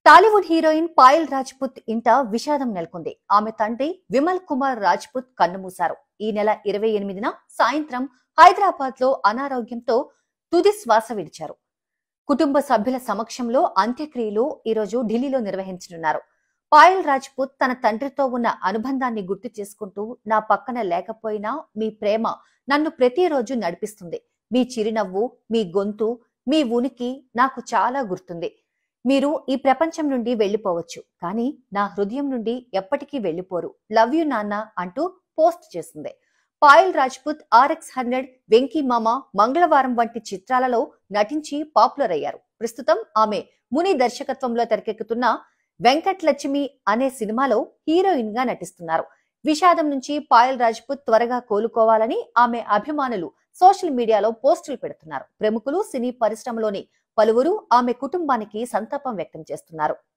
Tollywood heroine Payal Rajput ఇంట విషాదం నెలకొంది. ఆమె తండ్రి విమల్ కుమార్ రాజ్పుత్ కన్నుమూశారు. ఈ నెల 28న సాయంత్రం హైదరాబాద్ లో అనారోగ్యంతో తుది శ్వాస విడిచారు. కుటుంబ సభ్యుల సమక్షంలో అంత్యక్రియలు ఈరోజు ఢిల్లీలో నిర్వహించనున్నారు. పాయల్ రాజ్పుత్ తన తండ్రితో ఉన్న అనుబంధాన్ని గుర్తు చేసుకుంటూ, నా పక్కన లేకపోయినా మీ ప్రేమ నన్ను ప్రతిరోజు నడిపిస్తుంది. మీ చిరునవ్వు, మీ గొంతు, మీ ఉనికి నాకు చాలా గుర్తుంది. మీరు ఈ ప్రపంచం నుండి వెళ్లిపోవచ్చు, కానీ నా హృదయం నుండి ఎప్పటికీ వెళ్లిపోరు. లవ్ యు నాన్న అంటూ పోస్ట్ చేసింది. పాయల్ రాజ్పుత్ RX100, వెంకీ మామ, మంగళవారం వంటి చిత్రాలలో నటించి పాపులర్ అయ్యారు. ప్రస్తుతం ఆమె ముని దర్శకత్వంలో తెరకెక్కుతున్న వెంకటలక్ష్మి అనే సినిమాలో హీరోయిన్ గా నటిస్తున్నారు. విషాదం నుంచి పాయల్ రాజ్పుత్ త్వరగా కోలుకోవాలని ఆమె అభిమానులు సోషల్ మీడియాలో పోస్టులు పెడుతున్నారు. ప్రముఖులు, సినీ పరిశ్రమలోని పలువురు ఆమె కుటుంబానికి సంతాపం వ్యక్తం చేస్తున్నారు.